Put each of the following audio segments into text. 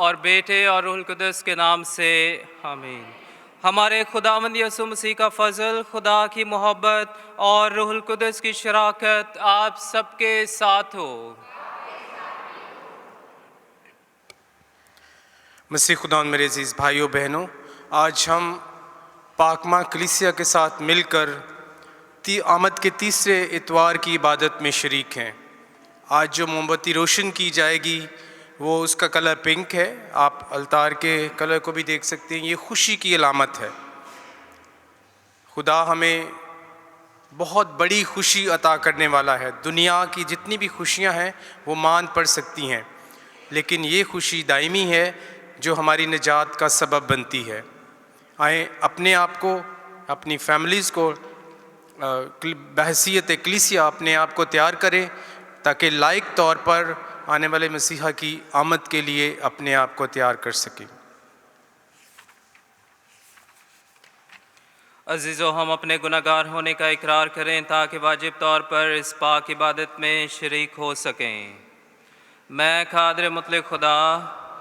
और बेटे और रूहुल कुद्दुस के नाम से आमीन। हमारे खुदावंद यीशु मसीह का फजल, खुदा की मोहब्बत और रूहुल कुद्दुस की शराकत आप सबके साथ हो। मसीह खुदा मेरे अजीज़ भाइयों बहनों, आज हम पाकमा कलीसिया के साथ मिलकर आमद के तीसरे इतवार की इबादत में शरीक हैं। आज जो मोमबत्ती रोशन की जाएगी वो उसका कलर पिंक है। आप अलतार के कलर को भी देख सकते हैं। ये खुशी की अलामत है। खुदा हमें बहुत बड़ी खुशी अता करने वाला है। दुनिया की जितनी भी खुशियां हैं वो मान पड़ सकती हैं, लेकिन ये खुशी दायमी है जो हमारी निजात का सबब बनती है। आए अपने आप को, अपनी फैमिलीज़ को बहसीयत कलीसिया अपने आप को तैयार करें ताकि लायक तौर पर आने वाले मसीहा की आमद के लिए अपने आप को तैयार कर सकें। अजीज़ों, हम अपने गुनहगार होने का इकरार करें ताकि वाजिब तौर पर इस पाक इबादत में शरीक हो सकें। मैं कादिर मुतलक खुदा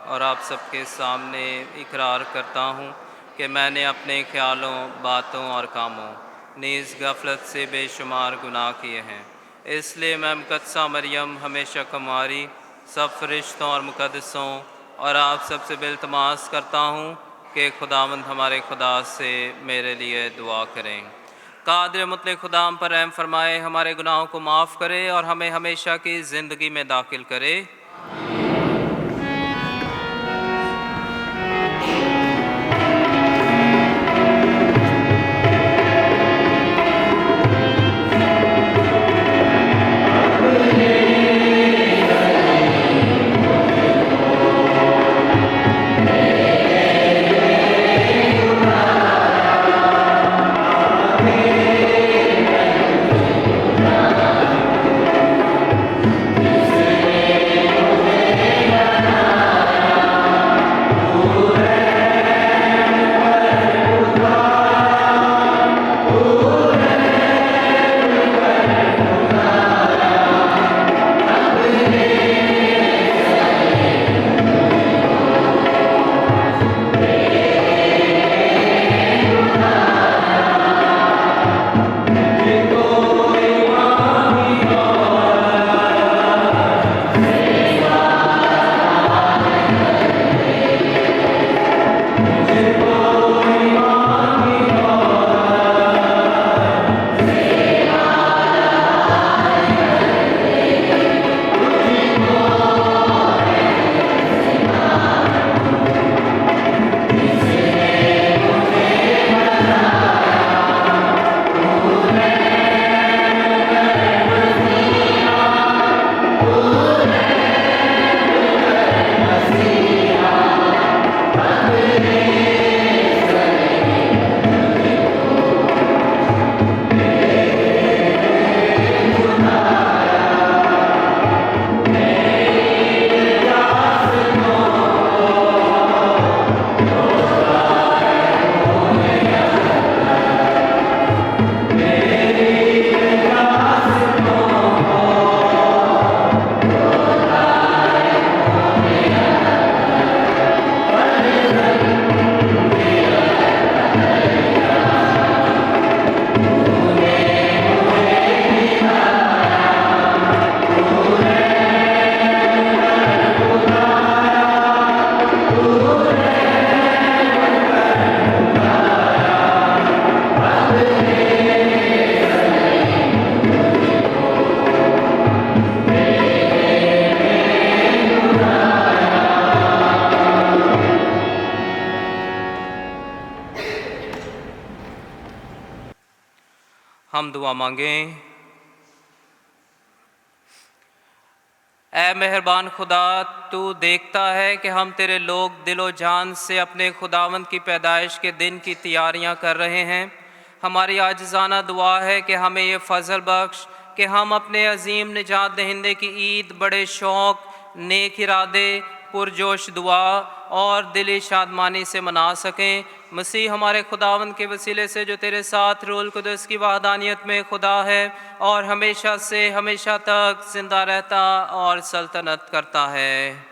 और आप सबके सामने इकरार करता हूँ कि मैंने अपने ख्यालों, बातों और कामों नीज़ गफलत से बेशुमार गुनाह किए हैं। इसलिए मैं मुकद्दसा मरियम हमेशा कुमारी, सब फरिश्तों और मुकद्दसों और आप सबसे बिल्तमास करता हूँ कि खुदावंद हमारे खुदा से मेरे लिए दुआ करें। कादिर मुतलक खुदा हम पर रहम फरमाए, हमारे गुनाहों को माफ़ करे और हमें हमेशा की ज़िंदगी में दाखिल करे। हम दुआ मांगें। ऐ मेहरबान खुदा, तू देखता है कि हम तेरे लोग दिलो जान से अपने खुदावंद की पैदाइश के दिन की तैयारियां कर रहे हैं। हमारी आजिज़ाना दुआ है कि हमें ये फ़ज़ल बख्श कि हम अपने अजीम निजात दहिंदे की ईद बड़े शौक़, नेक इरादे, पुरजोश दुआ और दिली शादमानी से मना सकें। मसीह हमारे खुदावंद के वसीले से जो तेरे साथ रूहुल कुद्दुस की वहदानियत में खुदा है और हमेशा से हमेशा तक जिंदा रहता और सल्तनत करता है।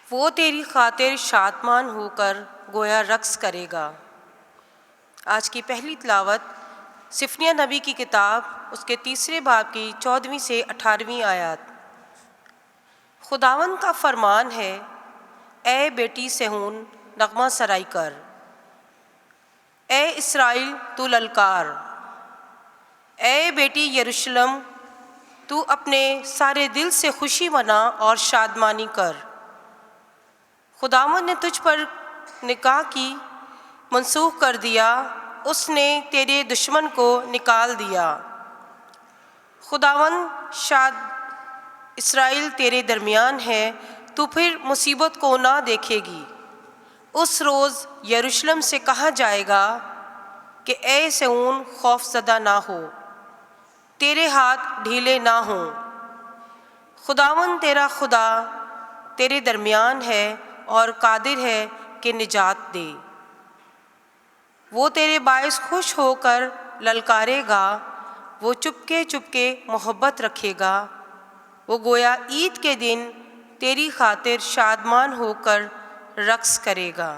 वो तेरी खातिर शादमान होकर गोया रक्स करेगा। आज की पहली तिलावत सिफनिया नबी की किताब उसके 3 बाब की 14वीं से 18वीं आयत। खुदावन का फरमान है, ए बेटी सहून नगमा सराई कर, ए इसराइल तू ललकार, ए बेटी यरूशलेम तू अपने सारे दिल से खुशी मना और शादमानी कर। खुदावन ने तुझ पर निकाह की मनसूख कर दिया, उसने तेरे दुश्मन को निकाल दिया। खुदावन शाद इसराइल तेरे दरमियान है, तू फिर मुसीबत को ना देखेगी। उस रोज़ यरूशलेम से कहा जाएगा कि ए सिय्योन खौफज़दा ना हो, तेरे हाथ ढीले ना हों। खुदावन तेरा खुदा तेरे दरमियान है और कादिर है कि निजात दे। वो तेरे बायस खुश होकर ललकारेगा, वो चुपके चुपके मोहब्बत रखेगा। वो गोया ईद के दिन तेरी खातिर शादमान होकर रक्स करेगा।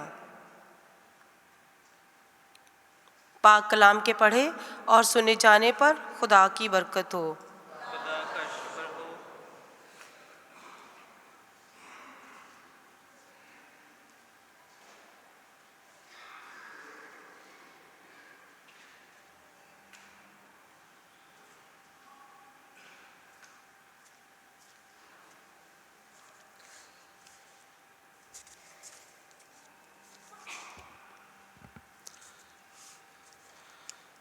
पाक कलाम के पढ़े और सुने जाने पर खुदा की बरकत हो। खुदा का शुक्र हो।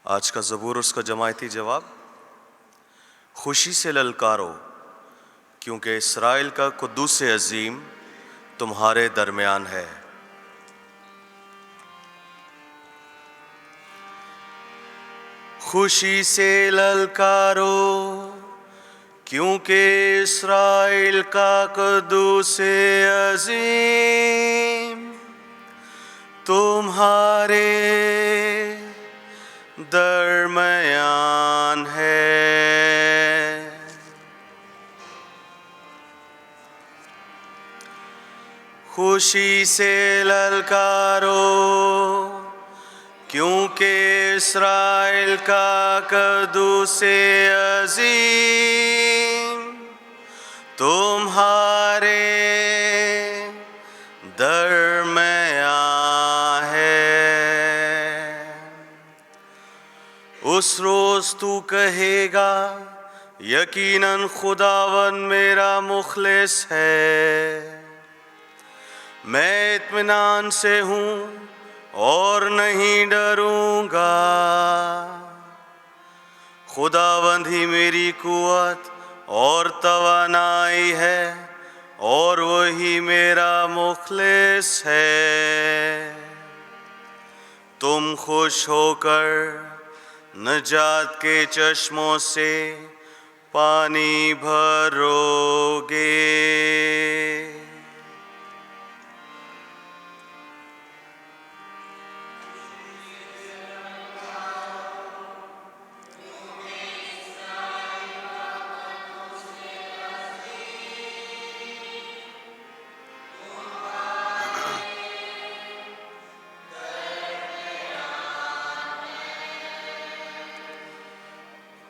आज का ज़बूर उसका जमायती जवाब, खुशी से ललकारो क्योंकि इसराइल का कुद्दूस अज़ीम तुम्हारे दरमियान है। खुशी से ललकारो क्योंकि इसराइल का कुद्दूस अज़ीम तुम्हारे दरमियान है। खुशी से ललकारो क्योंकि इसराइल का कुद्दूस अज़ीम तुम्हारे दरमियान है। उस रोज़ तू कहेगा, यकीनन खुदावन मेरा मुखलिस है, मैं इत्मीनान से हूँ और नहीं डरूंगा। खुदावंद ही मेरी कुव्वत और तवानाई है और वही मेरा मुखलिस है। तुम खुश होकर नजात के चश्मों से पानी भरोगे।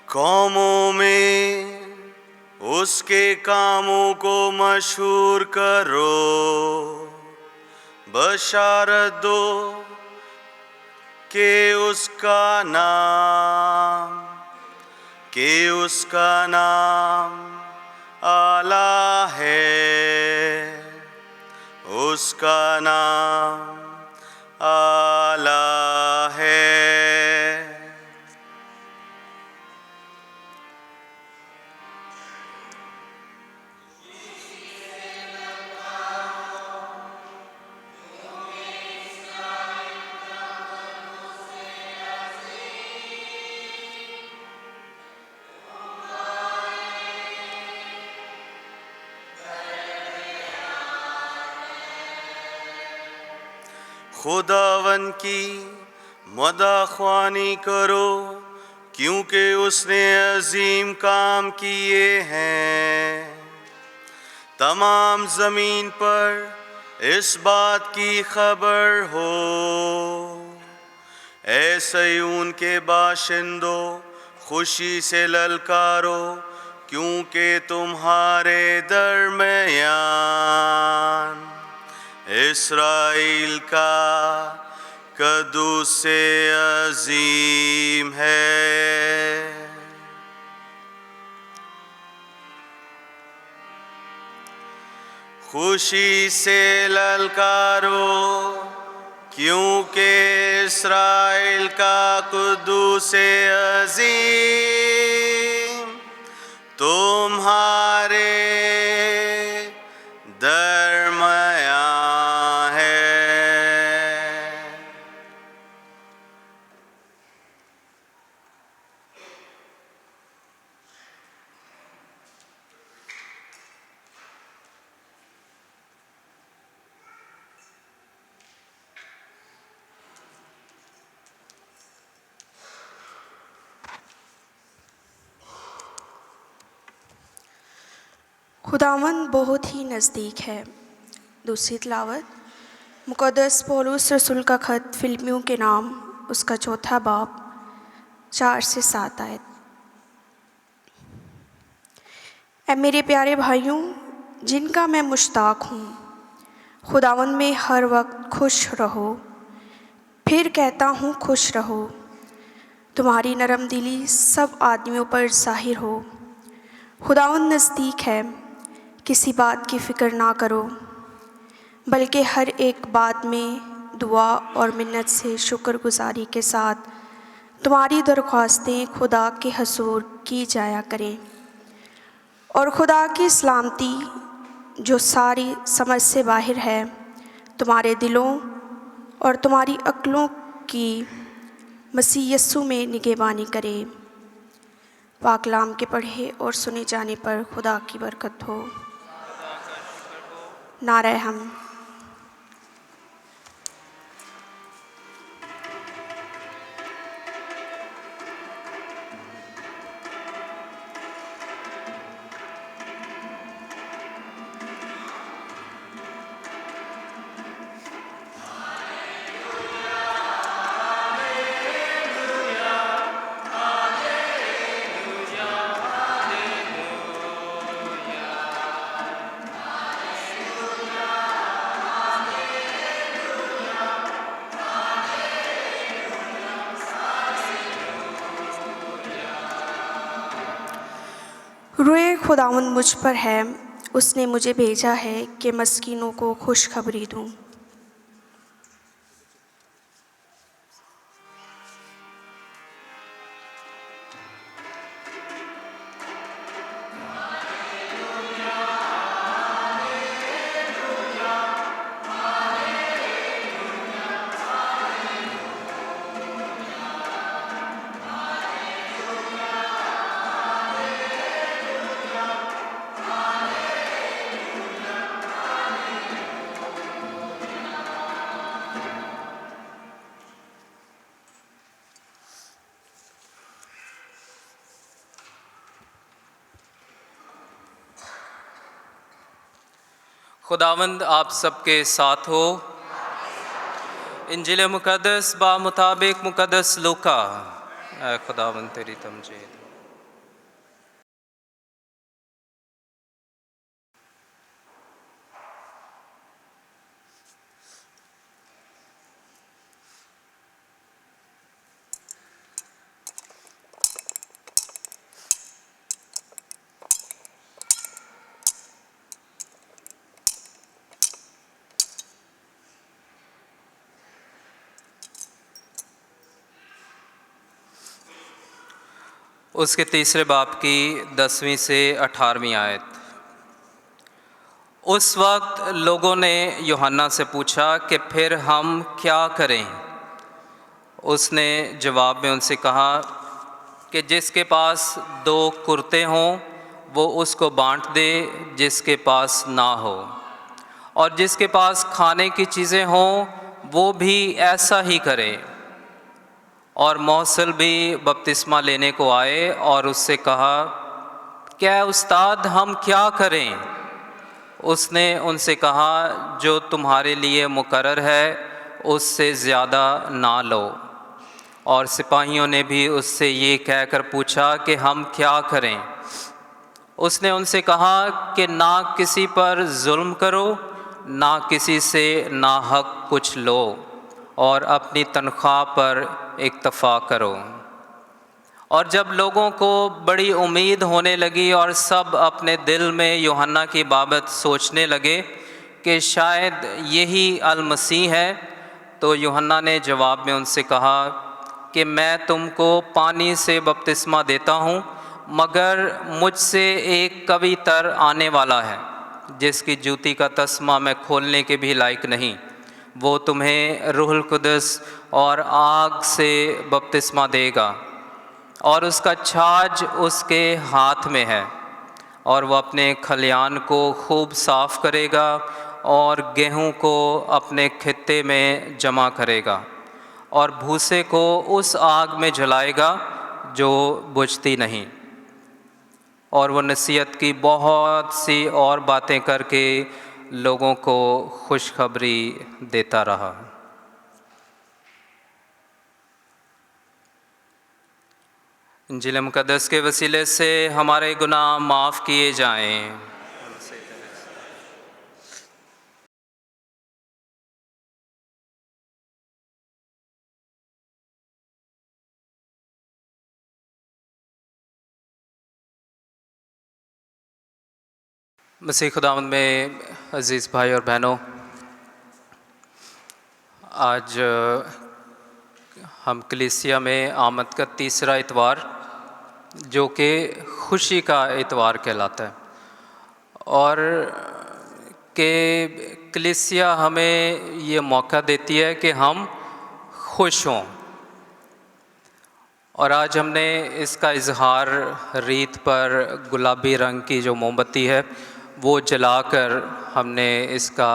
कौमों में उसके कामों को मशहूर करो, बशारत दो कि उसका नाम आला है, उसका नाम आला है। खुदावन की मदाख्वानी करो क्योंकि उसने अजीम काम किए हैं। तमाम ज़मीन पर इस बात की खबर हो, ऐ सयून के बाशिंदों खुशी से ललकारो, क्योंकि तुम्हारे दरमियान इस्राएल का क़ुद्दूस अज़ीम है। खुशी से ललकारो, क्योंकि इस्राएल का क़ुद्दूस अज़ीम तुम्हारे दरमियान है। खुदावंद बहुत ही नज़दीक है। दूसरी तिलावत मुक़द्दस पौलुस रसूल का ख़त फिलिप्पियों के नाम, उसका चौथा बाब 4 से 7 आयत। ऐ मेरे प्यारे भाइयों, जिनका मैं मुश्ताक हूँ, खुदावंद में हर वक्त खुश रहो। फिर कहता हूँ खुश रहो। तुम्हारी नरम दिली सब आदमियों पर ज़ाहिर हो। खुदावंद नज़दीक है। किसी बात की फ़िक्र ना करो, बल्कि हर एक बात में दुआ और मिन्नत से शुक्रगुजारी के साथ तुम्हारी दरख्वास्तें खुदा के हज़ूर की जाया करें। और खुदा की सलामती जो सारी समझ से बाहर है, तुम्हारे दिलों और तुम्हारी अक्लों की मसीह यस्सु में निगहबानी करे। पाकलाम के पढ़े और सुने जाने पर खुदा की बरकत हो। नारे हम। रुए खुदावंद मुझ पर है, उसने मुझे भेजा है कि मस्कीनों को खुशखबरी दूँ। खुदावंद आप सबके साथ हो। इंजिल मुक़द्दस बा मुताबिक मुक़द्दस लूका। ऐ खुदावंद तेरी तमजीद। उसके तीसरे बाब की 10वीं से 18वीं आयत। उस वक्त लोगों ने यूहन्ना से पूछा कि फिर हम क्या करें? उसने जवाब में उनसे कहा कि जिसके पास 2 कुर्ते हों वो उसको बांट दे, जिसके पास ना हो, और जिसके पास खाने की चीज़ें हों वो भी ऐसा ही करे। और मौसल भी बपतिस्मा लेने को आए और उससे कहा, क्या उस्ताद हम क्या करें? उसने उनसे कहा, जो तुम्हारे लिए मुकर्रर है उससे ज़्यादा ना लो। और सिपाहियों ने भी उससे ये कहकर पूछा कि हम क्या करें। उसने उनसे कहा कि ना किसी पर जुल्म करो, ना किसी से नाहक कुछ लो, और अपनी तनख्वाह पर इक्तफ़ा करो। और जब लोगों को बड़ी उम्मीद होने लगी और सब अपने दिल में यूहन्ना की बाबत सोचने लगे कि शायद यही अल मसीह है, तो यूहन्ना ने जवाब में उनसे कहा कि मैं तुमको पानी से बपतिस्मा देता हूँ, मगर मुझसे एक कवितर आने वाला है जिसकी जूती का तस्मा मैं खोलने के भी लायक नहीं। वो तुम्हें रूहुल कुदस और आग से बपतिस्मा देगा, और उसका छाछ उसके हाथ में है, और वह अपने खलियान को खूब साफ़ करेगा और गेहूं को अपने खित्ते में जमा करेगा, और भूसे को उस आग में जलाएगा जो बुझती नहीं। और वो नसीहत की बहुत सी और बातें करके लोगों को खुशखबरी देता रहा। इंजील मुक़द्दस के वसीले से हमारे गुनाह माफ़ किए जाएं। मसीह खुदावंद में अज़ीज़ भाई और बहनों, आज हम कलीसिया में आमद का तीसरा इतवार, जो कि खुशी का इतवार कहलाता है, और कि कलीसिया हमें ये मौका देती है कि हम खुश हों। और आज हमने इसका इजहार रीत पर गुलाबी रंग की जो मोमबत्ती है वो जलाकर हमने इसका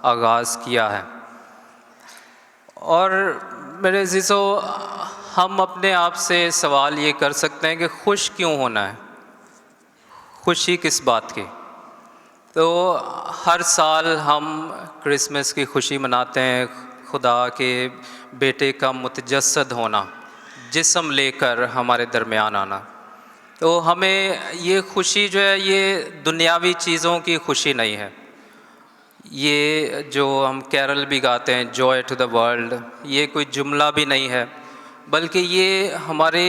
आगाज़ किया है। और मेरे अज़ीज़ों, हम अपने आप से सवाल ये कर सकते हैं कि खुश क्यों होना है, खुशी किस बात की। तो हर साल हम क्रिसमस की खुशी मनाते हैं, खुदा के बेटे का मुतजस्सद होना, जिस्म लेकर हमारे दरमियान आना। तो हमें ये खुशी जो है ये दुनियावी चीज़ों की खुशी नहीं है। ये जो हम कैरल भी गाते हैं, जॉय टू द वर्ल्ड, ये कोई जुमला भी नहीं है, बल्कि ये हमारे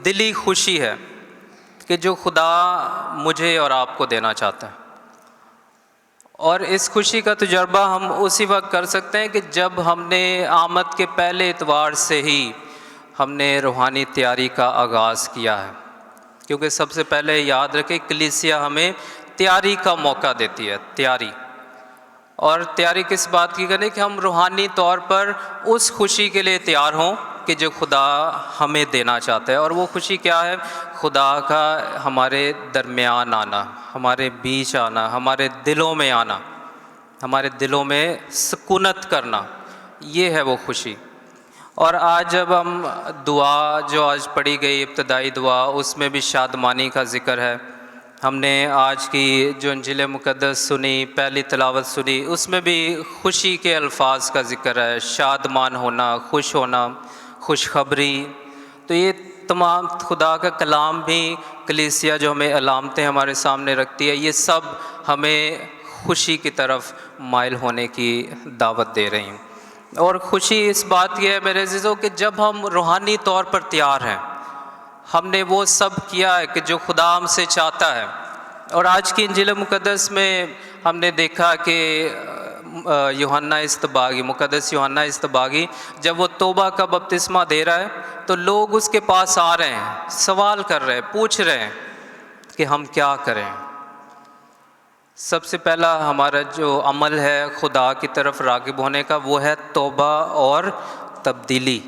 दिली खुशी है कि जो खुदा मुझे और आपको देना चाहता है। और इस खुशी का तजुर्बा हम उसी वक्त कर सकते हैं कि जब हमने आमद के पहले इतवार से ही हमने रूहानी तैयारी का आगाज़ किया है। क्योंकि सबसे पहले याद रखें, कलीसिया हमें तैयारी का मौका देती है, तैयारी। और तैयारी किस बात की करें कि हम रूहानी तौर पर उस खुशी के लिए तैयार हों कि जो खुदा हमें देना चाहता है। और वो खुशी क्या है? खुदा का हमारे दरमियान आना, हमारे बीच आना, हमारे दिलों में आना, हमारे दिलों में सुकूनत करना, ये है वो खुशी। और आज जब हम दुआ जो आज पढ़ी गई, इब्तदाई दुआ, उसमें भी शादमानी का ज़िक्र है। हमने आज की जो इंजील मुक़द्दस सुनी, पहली तिलावत सुनी, उसमें भी खुशी के अल्फाज का ज़िक्र है, शादमान होना, खुश होना, खुशखबरी। तो ये तमाम खुदा का कलाम भी कलीसिया जो हमें अलामतें हमारे सामने रखती है, ये सब हमें खुशी की तरफ माइल होने की दावत दे रही हैं। और खुशी इस बात की है मेरे अज़ीज़ों कि जब हम रूहानी तौर पर तैयार हैं, हमने वो सब किया है कि जो खुदा हमसे चाहता है। और आज की इंजील मुक़द्दस में हमने देखा कि यूहन्ना इस्तबागी, मुक़द्दस यूहन्ना इस्तबागी, जब वो तौबा का बपतिस्मा दे रहा है तो लोग उसके पास आ रहे हैं, सवाल कर रहे हैं, पूछ रहे हैं कि हम क्या करें। सबसे पहला हमारा जो अमल है खुदा की तरफ राग़िब होने का, वो है तौबा और तब्दीली।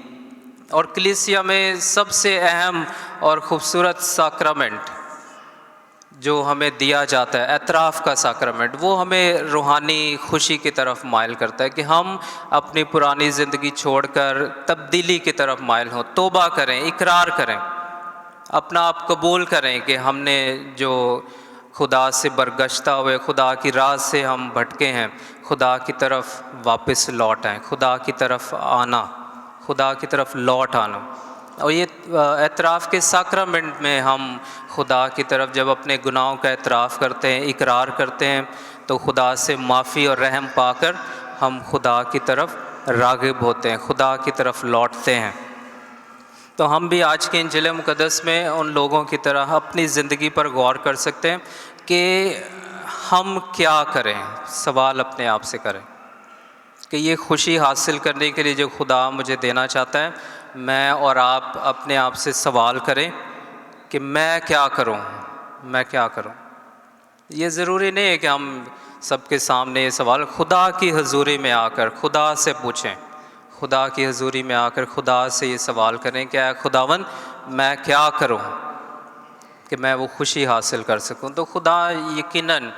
और कलीसिया में सबसे अहम और ख़ूबसूरत साक्रमेंट जो हमें दिया जाता है, एतराफ़ का साक्रमेंट, वो हमें रूहानी खुशी की तरफ माइल करता है कि हम अपनी पुरानी ज़िंदगी छोड़कर तब्दीली की तरफ माइल हों, तौबा करें, इकरार करें, अपना आप कबूल करें कि हमने जो खुदा से बरगश्ता हुए, खुदा की राह से हम भटके हैं, खुदा की तरफ वापस लौट आएँ, खुदा की तरफ आना, खुदा की तरफ लौट आना। और ये एतराफ़ के साक्रामेंट में हम खुदा की तरफ जब अपने गुनाहों का एतराफ़ करते हैं, इकरार करते हैं, तो खुदा से माफ़ी और रहम पाकर हम खुदा की तरफ राग़िब होते हैं, खुदा की तरफ लौटते हैं। तो हम भी आज के इंजील मुक़द्दस में उन लोगों की तरह अपनी ज़िंदगी पर गौर कर सकते हैं कि हम क्या करें, सवाल अपने आप से करें कि ये खुशी हासिल करने के लिए जो खुदा मुझे देना चाहता है, मैं और आप अपने आप से सवाल करें कि मैं क्या करूं, मैं क्या करूं। ये ज़रूरी नहीं है कि हम सबके सामने ये सवाल खुदा की हजूरी में आकर खुदा से पूछें, खुदा की हजूरी में आकर खुदा से ये सवाल करें कि खुदावन मैं क्या करूं कि मैं वो खुशी हासिल कर सकूं। तो खुदा यकीनन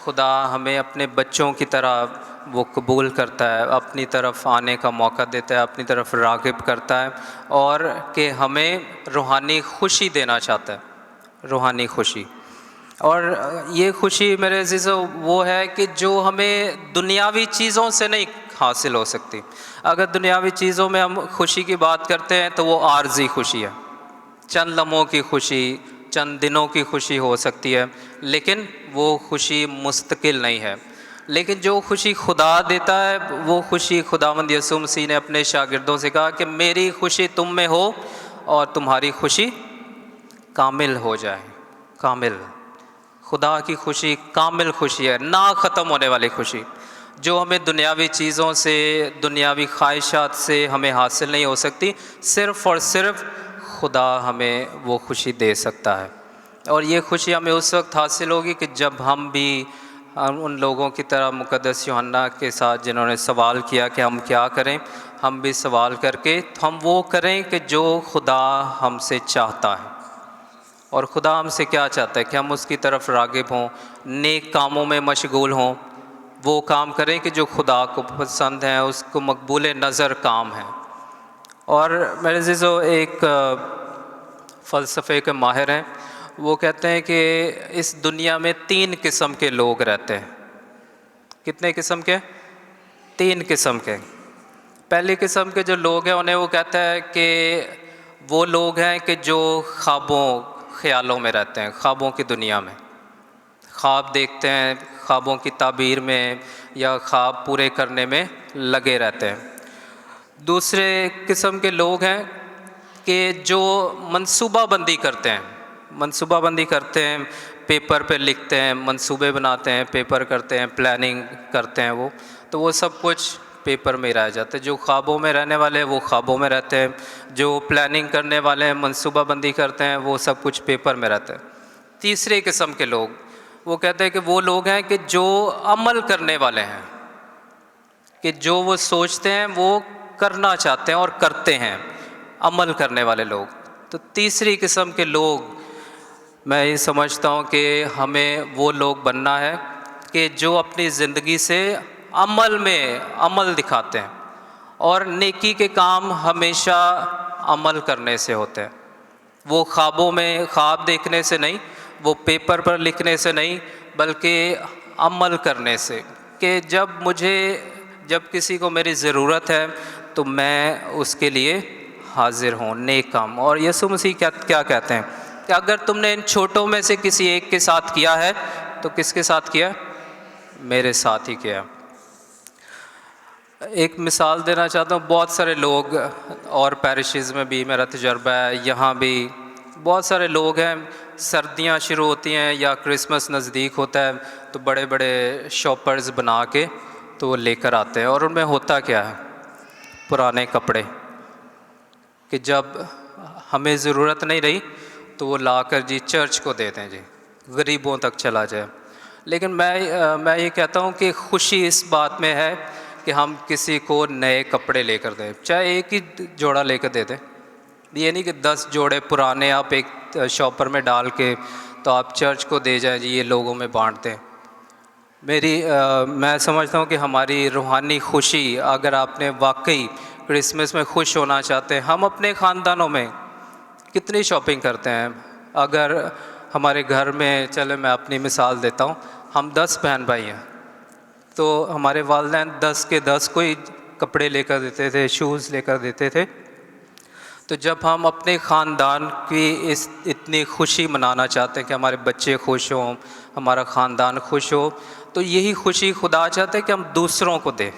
खुदा हमें अपने बच्चों की तरह वो कबूल करता है, अपनी तरफ आने का मौका देता है, अपनी तरफ राग़िब करता है और कि हमें रूहानी खुशी देना चाहता है, रूहानी खुशी। और ये खुशी मेरे अज़ीज़ों वो है कि जो हमें दुनियावी चीज़ों से नहीं हासिल हो सकती। अगर दुनियावी चीज़ों में हम खुशी की बात करते हैं तो वो आर्जी खुशी है, चंद लम्हों की खुशी, चंद दिनों की खुशी हो सकती है, लेकिन वो खुशी मुस्तकिल नहीं है। लेकिन जो खुशी खुदा देता है वो खुशी खुदावंद यीशु मसीह ने अपने शागिर्दों से कहा कि मेरी खुशी तुम में हो और तुम्हारी खुशी कामिल हो जाए। कामिल, खुदा की खुशी कामिल खुशी है, ना ख़त्म होने वाली खुशी, जो हमें दुनियावी चीज़ों से, दुनियावी ख्वाहिशात से हमें हासिल नहीं हो सकती। सिर्फ़ और सिर्फ खुदा हमें वो खुशी दे सकता है। और ये खुशी हमें उस वक्त हासिल होगी कि जब हम भी उन लोगों की तरह मुक़द्दस यूहन्ना के साथ जिन्होंने सवाल किया कि हम क्या करें, हम भी सवाल करके हम वो करें कि जो खुदा हमसे चाहता है। और खुदा हमसे क्या चाहता है कि हम उसकी तरफ राग़िब हों, नेक कामों में मशगूल हों, वो काम करें कि जो खुदा को पसंद है, उसको मकबूल नज़र काम है। और मेरे अज़ीज़ों एक फ़लसफ़े के माहिर हैं, वो कहते हैं कि इस दुनिया में 3 किस्म के लोग रहते हैं। कितने किस्म के? 3 किस्म के। पहली किस्म के जो लोग हैं उन्हें वो कहता है कि वो लोग हैं कि जो ख्वाबों ख़यालों में रहते हैं, ख्वाबों की दुनिया में ख्वाब देखते हैं, ख्वाबों की ताबीर में या ख्वाब पूरे करने में लगे रहते हैं। दूसरे किस्म के लोग हैं कि जो मंसूबाबंदी करते हैं, मंसूबाबंदी करते हैं, पेपर पे लिखते हैं, मंसूबे बनाते हैं, पेपर करते हैं, प्लानिंग करते हैं, वो वो सब कुछ पेपर में रह जाते हैं। जो ख्वाबों में रहने वाले हैं वो ख्वाबों में रहते हैं, जो प्लानिंग करने वाले हैं, मंसूबाबंदी करते हैं, वो सब कुछ पेपर में रहता है। तीसरे किस्म के लोग वो कहते हैं कि वो लोग हैं कि जो अमल करने वाले हैं, कि जो वो सोचते हैं वो करना चाहते हैं और करते हैं, अमल करने वाले लोग। तो तीसरी किस्म के लोग मैं ये समझता हूँ कि हमें वो लोग बनना है कि जो अपनी ज़िंदगी से अमल में अमल दिखाते हैं और नेकी के काम हमेशा अमल करने से होते हैं। वो ख्वाबों में ख्वाब देखने से नहीं, वो पेपर पर लिखने से नहीं, बल्कि अमल करने से कि जब किसी को मेरी ज़रूरत है तो मैं उसके लिए हाजिर हूँ, नेक काम। और यीशु मसीह क्या कहते हैं कि अगर तुमने इन छोटों में से किसी एक के साथ किया है तो किसके साथ किया? मेरे साथ ही किया। एक मिसाल देना चाहता हूँ, बहुत सारे लोग और पैरिशेज़ में भी मेरा तजर्बा है, यहाँ भी बहुत सारे लोग हैं, सर्दियाँ शुरू होती हैं या क्रिसमस नज़दीक होता है तो बड़े बड़े शॉपर्स बना के तो वो लेकर आते हैं। और उनमें होता क्या है? पुराने कपड़े, कि जब हमें ज़रूरत नहीं रही तो वो लाकर जी चर्च को देते हैं, जी गरीबों तक चला जाए। लेकिन मैं ये कहता हूँ कि खुशी इस बात में है कि हम किसी को नए कपड़े लेकर दें, चाहे एक ही जोड़ा लेकर दे दें। ये नहीं कि 10 जोड़े पुराने आप एक शॉपर में डाल के तो आप चर्च को दे जाएं, जी ये लोगों में बांट दें। मैं समझता हूँ कि हमारी रूहानी खुशी, अगर आपने वाकई क्रिसमस में खुश होना चाहते हैं, हम अपने ख़ानदानों में कितनी शॉपिंग करते हैं। अगर हमारे घर में, चले मैं अपनी मिसाल देता हूँ, हम 10 बहन भाई हैं, तो हमारे वालिदैन 10 के 10 को ही कपड़े लेकर देते थे, शूज़ लेकर देते थे। तो जब हम अपने ख़ानदान की इतनी खुशी मनाना चाहते हैं कि हमारे बच्चे खुश हों, हमारा ख़ानदान खुश हो, तो यही खुशी खुदा चाहते हैं कि हम दूसरों को दें,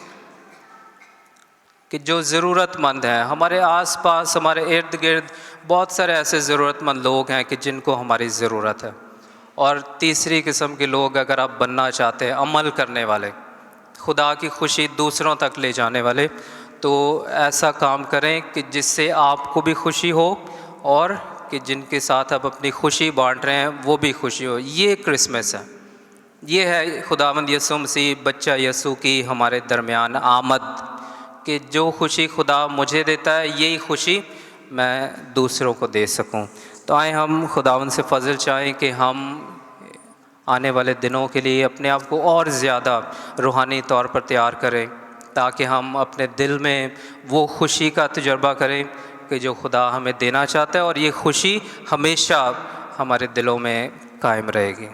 कि जो ज़रूरतमंद हैं हमारे आसपास, हमारे इर्द गिर्द बहुत सारे ऐसे ज़रूरतमंद लोग हैं कि जिनको हमारी ज़रूरत है। और तीसरी किस्म के लोग अगर आप बनना चाहते हैं, अमल करने वाले, खुदा की खुशी दूसरों तक ले जाने वाले, तो ऐसा काम करें कि जिससे आपको भी खुशी हो और कि जिनके साथ आप अपनी खुशी बांट रहे हैं वो भी खुशी हो। ये क्रिसमस है, ये है खुदावंद यसु मसीह बच्चा यसु की हमारे दरमियान आमद, कि जो खुशी खुदा मुझे देता है यही खुशी मैं दूसरों को दे सकूं। तो आए हम खुदावंद से फ़ज़ल चाहें कि हम आने वाले दिनों के लिए अपने आप को और ज़्यादा रूहानी तौर पर तैयार करें, ताकि हम अपने दिल में वो खुशी का तजुर्बा करें कि जो खुदा हमें देना चाहता है, और ये खुशी हमेशा हमारे दिलों में कायम रहेगी।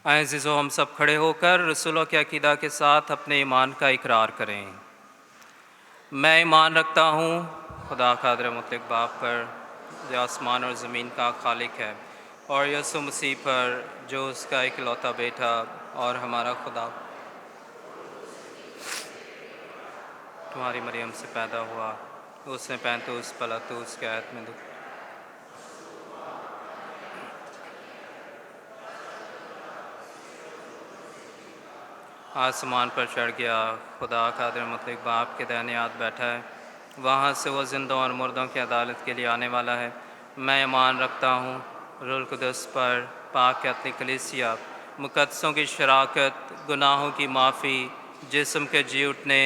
आए अज़ीज़ों, हम सब खड़े होकर रसूलों के अक़ीदा के साथ अपने ईमान का इकरार करें। मैं ईमान रखता हूँ खुदा क़ादिर मुतलक बाप पर, जो आसमान और ज़मीन का खालिक है, और यसु मसीह पर, जो उसका इकलौता बेटा और हमारा खुदा, तुम्हारी मरियम से पैदा हुआ, उसने पैंतुस पलतुस के आयत में आसमान पर चढ़ गया, खुदा क़ादिर मुतलक बाप के दाहिने हाथ बैठा है, वहाँ से वो ज़िंदों और मुर्दों की अदालत के लिए आने वाला है। मैं ईमान रखता हूँ रूहुल कुद्दुस पर, पाक कैथोलिक कलीसिया, मुक़द्दसों की शराकत, गुनाहों की माफ़ी, जिस्म के जी उठने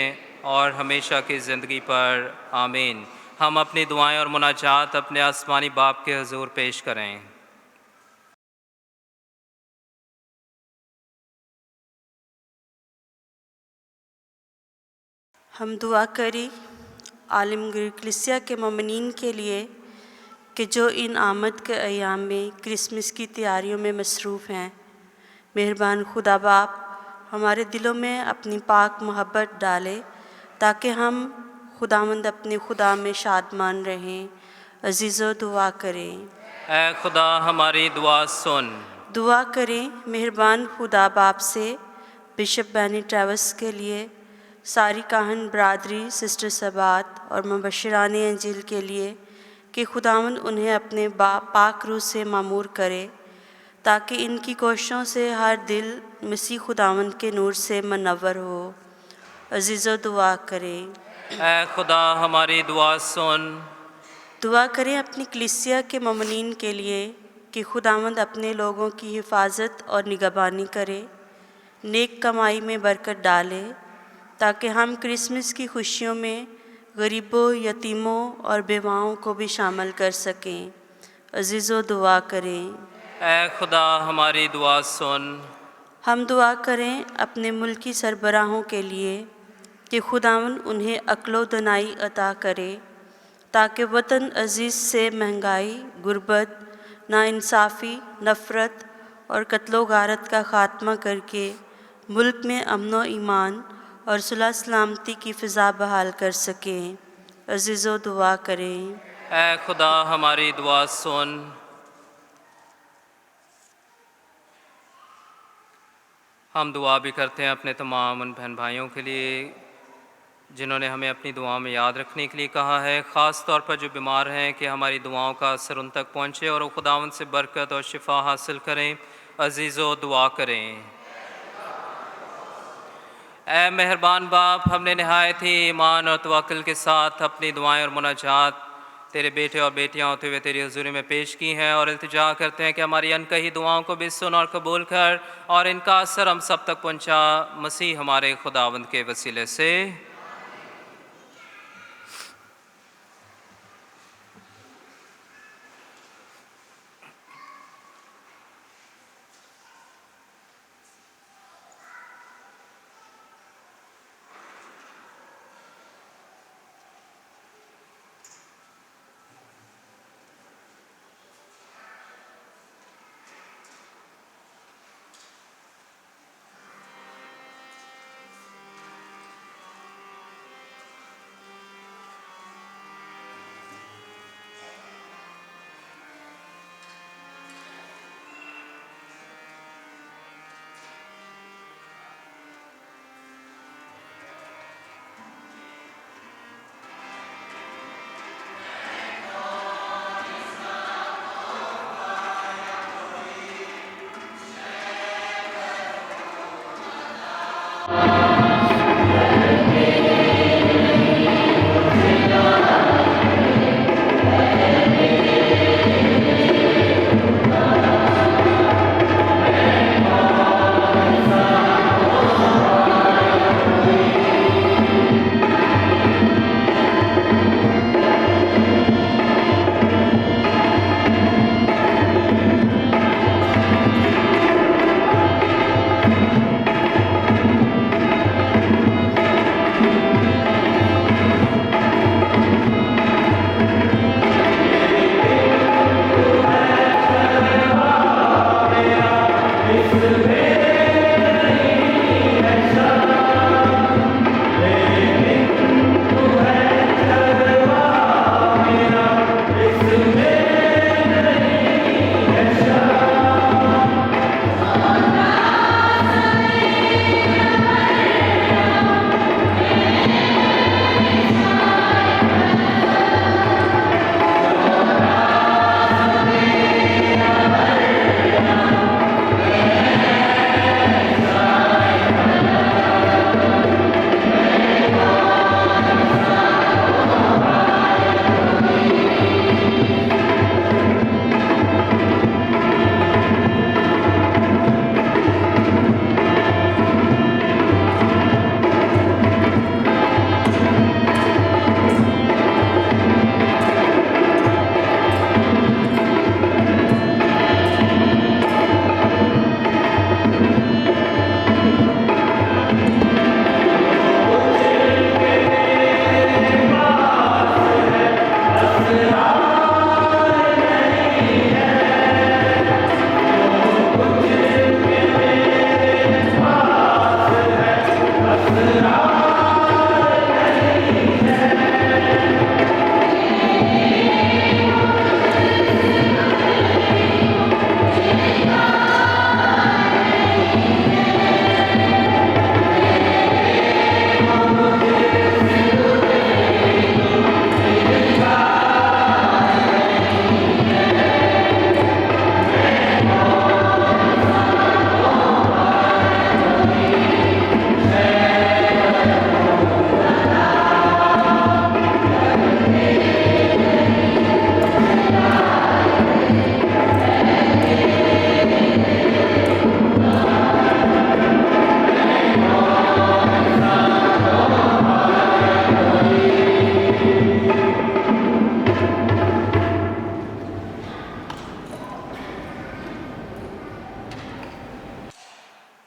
और हमेशा की ज़िंदगी पर। आमीन। हम अपनी दुआएं और मुनाजात अपने आसमानी बाप के हुज़ूर पेश करें। हम दुआ करें आलमगीर कलीसिया के मोमिनीन के लिए कि जो इन आमद के अयाम में क्रिसमस की तैयारियों में मसरूफ़ हैं। मेहरबान खुदा बाप हमारे दिलों में अपनी पाक मोहब्बत डाले, ताकि हम खुदावंद अपने खुदा में शादमान रहें। अज़ीज़ों, दुआ करें। ऐ खुदा हमारी दुआ सुन। दुआ करें मेहरबान खुदा बाप से बिशप बैनी ट्रेवस के लिए, सारी काहन बरादरी, सिस्टर सबात और मुबशरान इंजील के लिए, कि खुदावंद उन्हें अपने पाक रूह से मामूर करे, ताकि इनकी कोशिशों से हर दिल मसीह खुदावंद के नूर से मनव्वर हो। अज़ीज़ों, दुआ करें। ऐ खुदा हमारी दुआ सुन। दुआ करें अपनी कलीसिया के मोमिनीन के लिए, कि खुदावंद अपने लोगों की हिफाजत और निगहबानी करे, नेक कमाई में बरकत डाले, ताकि हम क्रिसमस की खुशियों में गरीबों, यतीमों और बेवाओं को भी शामिल कर सकें। अज़ीज़ों, दुआ करें। ऐ खुदा हमारी दुआ सुन। हम दुआ करें अपने मुल्की सरबराहों के लिए, कि खुदावंद उन्हें अक्लो दनाई अता करे, ताकि वतन अज़ीज़ से महंगाई, गुर्बत, नाइंसाफ़ी, नफ़रत और कत्लो गारत का ख़ात्मा करके मुल्क में अमन ईमान और सुलह सलामती की फ़िज़ा बहाल कर सकें। अज़ीज़ों, दुआ करें। ऐ खुदा हमारी दुआ सुन। हम दुआ भी करते हैं अपने तमाम उन बहन भाइयों के लिए जिन्होंने हमें अपनी दुआओं में याद रखने के लिए कहा है, ख़ास तौर पर जो बीमार हैं, कि हमारी दुआओं का असर उन तक पहुँचे और वो खुदावंद से बरकत और शिफा हासिल करें। अज़ीज़ों, दुआ करें। ऐ मेहरबान बाप, हमने नहायत ही ईमान और तवक्कुल के साथ अपनी दुआएं और मुनाजात तेरे बेटे और बेटियां होते हुए तेरी हुजूरी में पेश की हैं और इल्तिजा करते हैं कि हमारी अनकही दुआओं को भी सुन और कबूल कर और इनका असर हम सब तक पहुंचा, मसीह हमारे खुदावंद के वसीले से।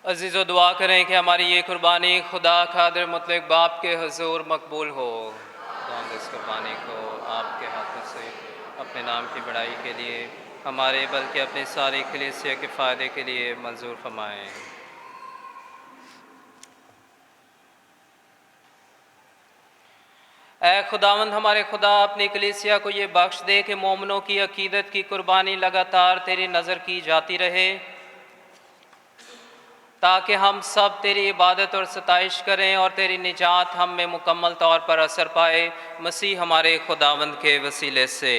अज़ीज़ो दुआ करें कि हमारी ये कुर्बानी खुदा खादिर मुतलक बाप के हुजूर मकबूल हो। खुदावंद इस कुर्बानी को आपके हाथों से अपने नाम की बड़ाई के लिए हमारे बल्कि अपनी सारी कलीसिया के फ़ायदे के लिए मंजूर फरमाएँ। ऐ खुदावंद हमारे खुदा, अपनी कलीसिया को ये बख्श दे कि मोमनों की अकीदत की कुर्बानी लगातार तेरी नज़र की जाती रहे, ताकि हम सब तेरी इबादत और सताइश करें और तेरी निजात हम में मुकम्मल तौर पर असर पाए, मसीह हमारे खुदावंद के वसीले से।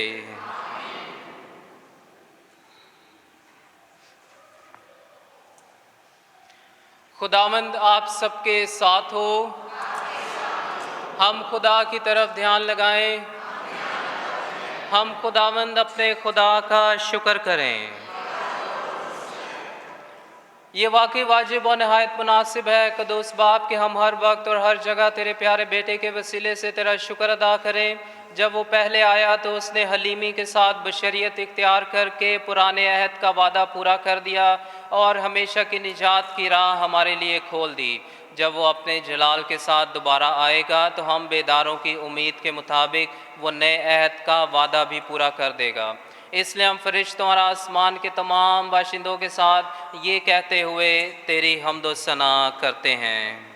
खुदावंद आप सबके साथ हो। हम खुदा की तरफ ध्यान लगाएं। हम खुदावंद अपने खुदा का शुक्र करें। ये वाकई वाजिब और नहायत मुनासिब है कदूस बाप कि हम हर वक्त और हर जगह तेरे प्यारे बेटे के वसीले से तेरा शुक्र अदा करें। जब वो पहले आया तो उसने हलीमी के साथ बशरियत इख्तियार करके पुराने अहद का वादा पूरा कर दिया और हमेशा की निजात की राह हमारे लिए खोल दी। जब वो अपने जलाल के साथ दोबारा आएगा तो हम बेदारों की उम्मीद के मुताबिक वो नए अहद का वादा भी पूरा कर देगा। इसलिए हम फरिश्तों और आसमान के तमाम बाशिंदों के साथ ये कहते हुए तेरी हम्द व सना करते हैं।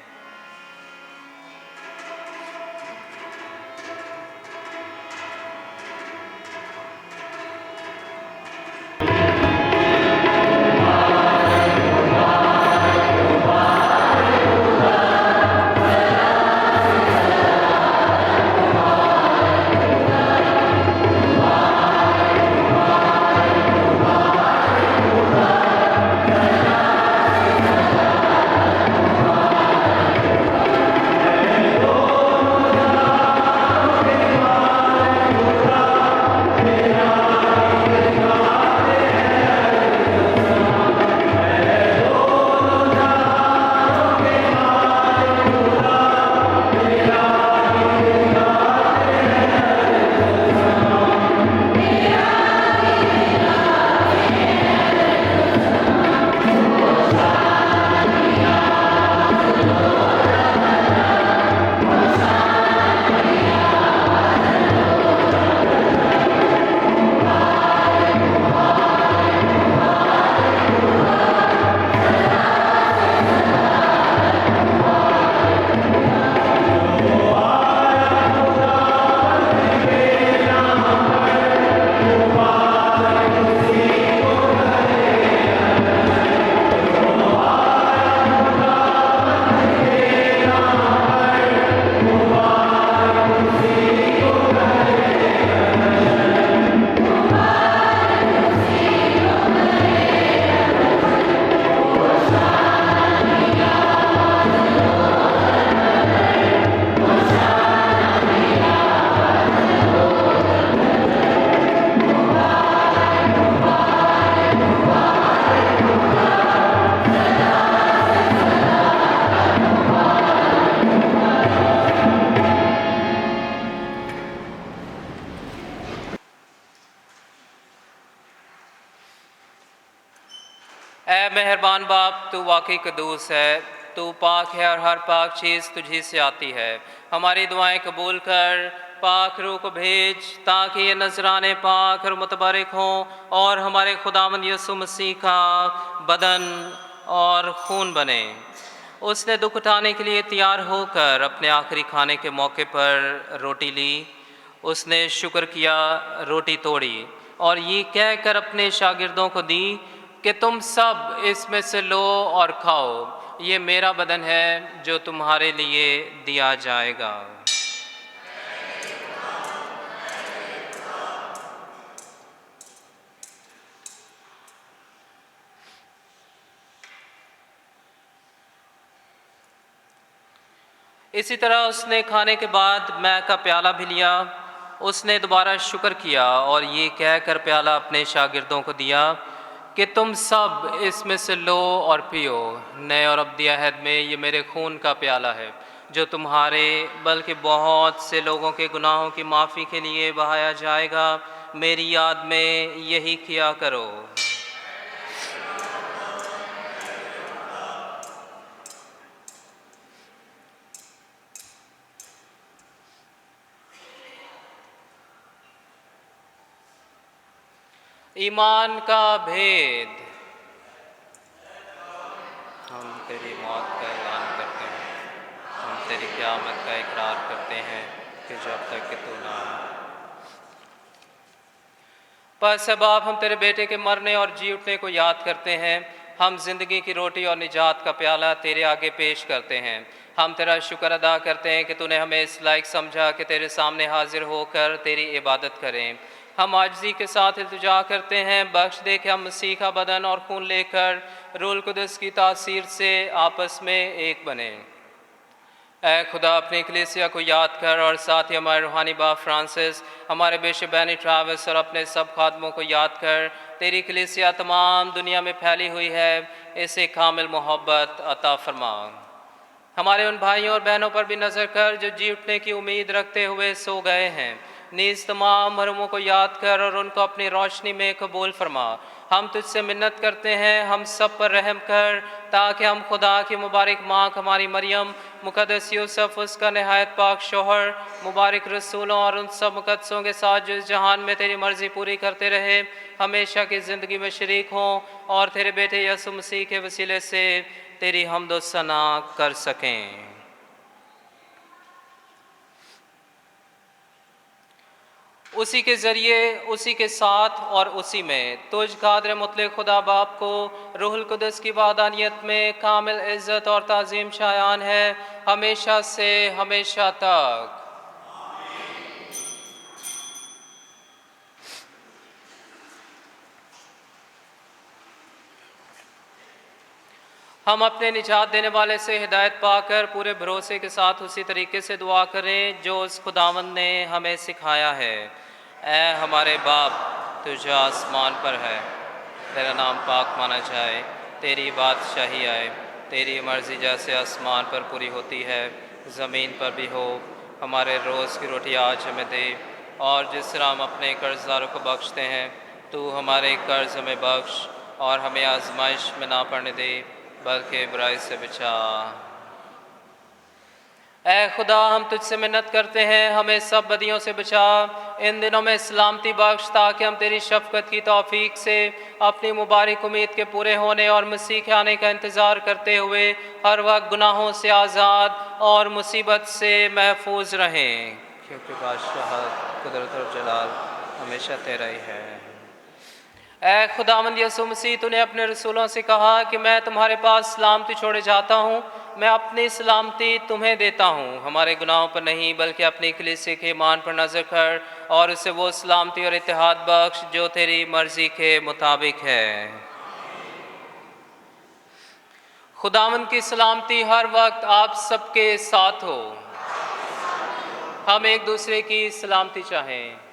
ऐ मेहरबान बाप, तू वाकई कदूस है, तू पाक है और हर पाक चीज़ तुझी से आती है। हमारी दुआएं कबूल कर, पाक रूह को भेज ताकि ये नजराने पाक और मुतबरक हों और हमारे खुदावंद यीशु मसीह का बदन और खून बने। उसने दुख उठाने के लिए तैयार होकर अपने आखिरी खाने के मौके पर रोटी ली। उसने शुक्र किया, रोटी तोड़ी और ये कहकर अपने शागिर्दों को दी कि तुम सब इसमें से लो और खाओ, ये मेरा बदन है जो तुम्हारे लिए दिया जाएगा। इसी तरह उसने खाने के बाद मैं का प्याला भी लिया। उसने दोबारा शुक्र किया और ये कहकर प्याला अपने शागिर्दों को दिया कि तुम सब इसमें से लो और पियो, नए और अब्दी अहद में ये मेरे खून का प्याला है जो तुम्हारे बल्कि बहुत से लोगों के गुनाहों की माफ़ी के लिए बहाया जाएगा। मेरी याद में यही किया करो। ईमान का भेद। हम तेरी मौत का ऐलान करते हैं, हम तेरी क़यामत का इकरार करते हैं कि जब तक कि तू ना आए। बस अब आप हम तेरे बेटे के मरने और जी उठने को याद करते हैं। हम जिंदगी की रोटी और निजात का प्याला तेरे आगे पेश करते हैं। हम तेरा शुक्र अदा करते हैं कि तूने हमें इस लायक समझा कि तेरे सामने हाजिर होकर तेरी इबादत करें। हम आजिज़ी के साथ इल्तिजा करते हैं, बख्श दे कि हम मसीह का बदन और खून लेकर रूहुल कुद्दुस की तासीर से आपस में एक बने। ऐ खुदा अपनी कलीसिया को याद कर और साथ ही हमारे रूहानी बाप फ्रांसिस, हमारे बिशप बैनी ट्रैविस और अपने सब खादमों को याद कर। तेरी कलीसिया तमाम दुनिया में फैली हुई है, इसे कामिल मोहब्बत अता फरमा। हमारे उन भाइयों और बहनों पर भी नज़र कर जो जी उठने की उम्मीद रखते हुए सो गए हैं। नीज़ तमाम मरहूमों को याद कर और उनको अपनी रोशनी में कबूल फरमा। हम तुझसे मिन्नत करते हैं, हम सब पर रहम कर, ताकि हम खुदा की मुबारक माँ हमारी मरियम, मुकद्दस यूसुफ उसका नहायत पाक शोहर, मुबारक रसूलों और उन सब मुकद्दसों के साथ जो इस जहान में तेरी मर्ज़ी पूरी करते रहे, हमेशा की ज़िंदगी में शरीक हों और तेरे बेटे यसु मसीह के वसीले से तेरी हम्द सना कर सकें। उसी के ज़रिए, उसी के साथ और उसी में तुझ कादर मुतलक खुदा बाप को रूहुल कुदस की वादानियत में कामिल इज़्ज़त और ताज़ीम शायान है, हमेशा से हमेशा तक। हम अपने निजात देने वाले से हिदायत पाकर पूरे भरोसे के साथ उसी तरीके से दुआ करें जो उस खुदावंद ने हमें सिखाया है। ऐ हमारे बाप, तुझ आसमान पर है, तेरा नाम पाक माना जाए, तेरी बादशाही आए, तेरी मर्ज़ी जैसे आसमान पर पूरी होती है ज़मीन पर भी हो। हमारे रोज़ की रोटी आज हमें दे, और जिस तरह हम अपने कर्जदारों को बख्शते हैं, तू हमारे कर्ज हमें बख्श और हमें आजमाइश में ना पड़ने दे, बल्कि बुराई से बचा। ऐ खुदा, हम तुझसे मिन्नत करते हैं, हमें सब बदियों से बचा, इन दिनों में सलामती बख्श, ताकि हम तेरी शफ़क़त की तौफीक से अपनी मुबारक उम्मीद के पूरे होने और मसीह के आने का इंतज़ार करते हुए हर वक्त गुनाहों से आज़ाद और मुसीबत से महफूज रहें, क्योंकि बादशाहत, कुदरत और जलाल हमेशा तेरा ही है। ऐ खुदावंद यसु मसीह, तूने अपने रसूलों से कहा कि मैं तुम्हारे पास सलामती छोड़े जाता हूँ, मैं अपनी सलामती तुम्हें देता हूँ। हमारे गुनाहों पर नहीं बल्कि अपनी कलीसिया के ईमान पर नज़र कर और उसे वो सलामती और इत्तेहाद बख्श जो तेरी मर्ज़ी के मुताबिक है। खुदावंद की सलामती हर वक्त आप सबके साथ हो। हम एक दूसरे की सलामती चाहें।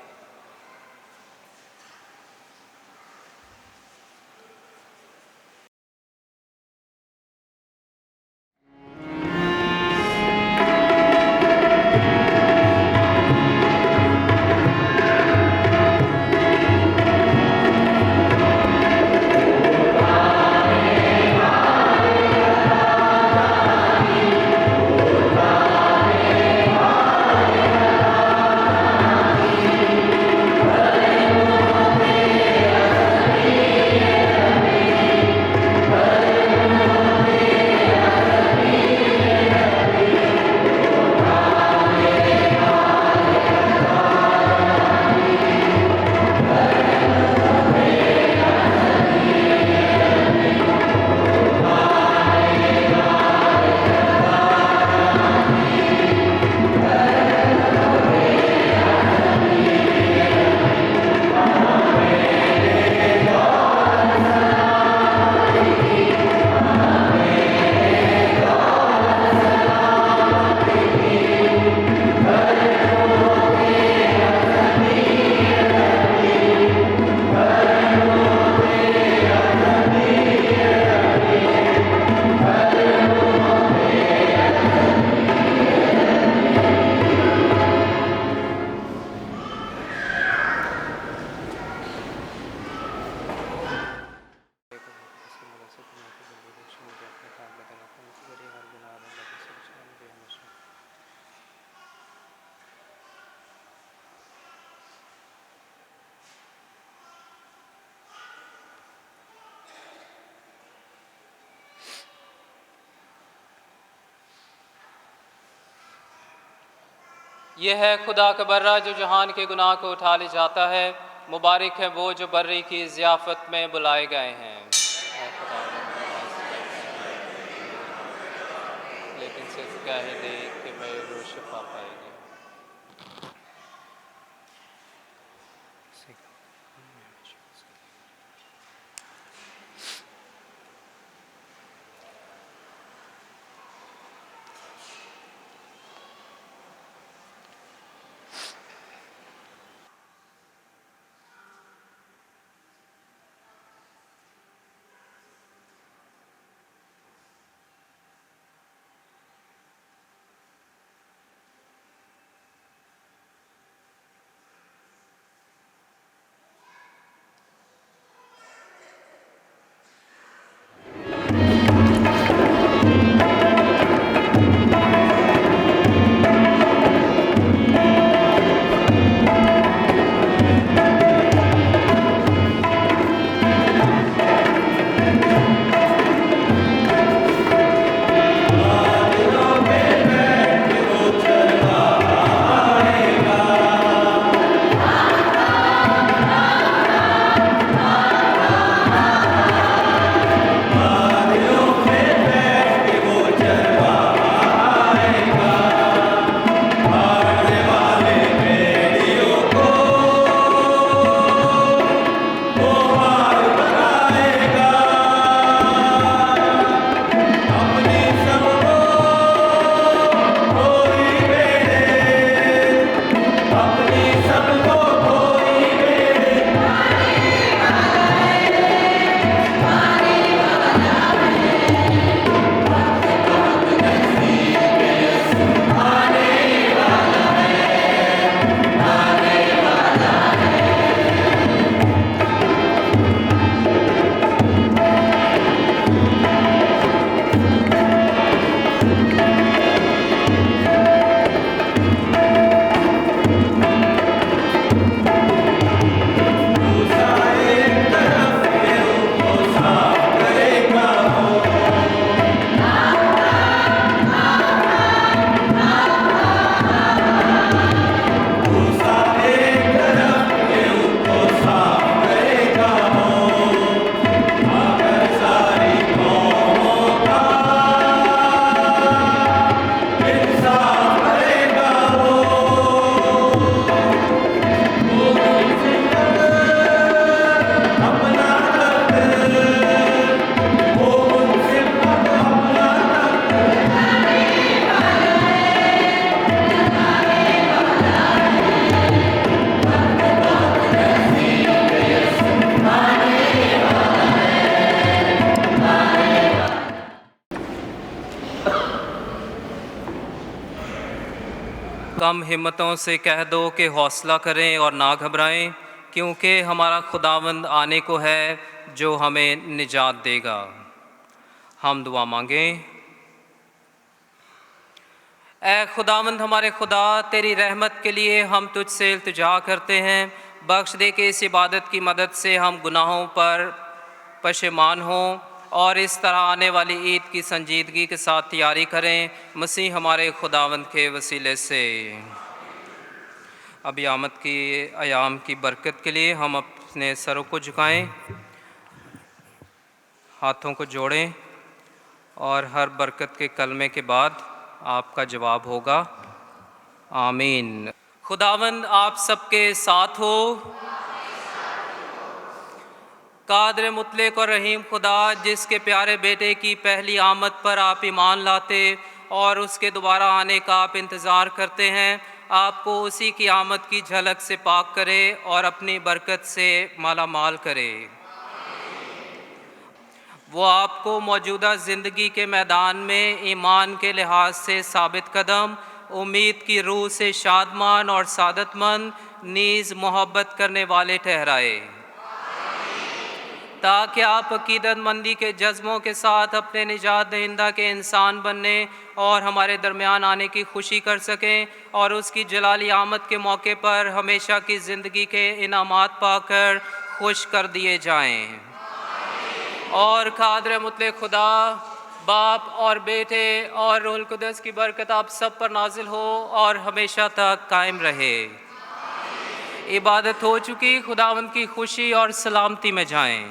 यह है खुदा का बर्रा जो जहान के गुनाह को उठा ले जाता है। मुबारक है वो जो बर्री की ज़ियाफ़त में बुलाए गए हैं। लेकिन सिर्फ कह दे कि मेरी रूह शिफा पाएगी। कम हिम्मतों से कह दो कि हौसला करें और ना घबराएं, क्योंकि हमारा खुदावंद आने को है जो हमें निजात देगा। हम दुआ मांगें। ऐ खुदावंद हमारे खुदा, तेरी रहमत के लिए हम तुझसे इल्तिजा करते हैं। बख्श दे कि इस इबादत की मदद से हम गुनाहों पर पशेमान हों और इस तरह आने वाली ईद की संजीदगी के साथ तैयारी करें, मसीह हमारे खुदावंद के वसीले से। अभी आमद की अयाम की बरकत के लिए हम अपने सरों को झुकाएं, हाथों को जोड़ें और हर बरकत के कलमे के बाद आपका जवाब होगा आमीन। खुदावंद आप सबके साथ हो। कादर मुतलक और रहीम खुदा, जिसके प्यारे बेटे की पहली आमद पर आप ईमान लाते और उसके दोबारा आने का आप इंतज़ार करते हैं, आपको उसी की आमद की झलक से पाक करे और अपनी बरकत से माला माल करे। वो आपको मौजूदा ज़िंदगी के मैदान में ईमान के लिहाज से साबित कदम, उम्मीद की रूह से शादमान और सादतमंद, नीज़ मोहब्बत करने वाले ठहराए, ताकि आप अकीदतमंदी के जज्बों के साथ अपने निजात दहिंदा के इंसान बनने और हमारे दरमियान आने की खुशी कर सकें और उसकी जलाली आमद के मौके पर हमेशा की ज़िंदगी के इनामात पाकर खुश कर दिए जाएं। और कादर मुतलक खुदा, बाप और बेटे और रूहुल कुद्दस की बरकत आप सब पर नाजिल हो और हमेशा तक कायम रहे। इबादत हो चुकी, खुदावंद की खुशी और सलामती में जाएं।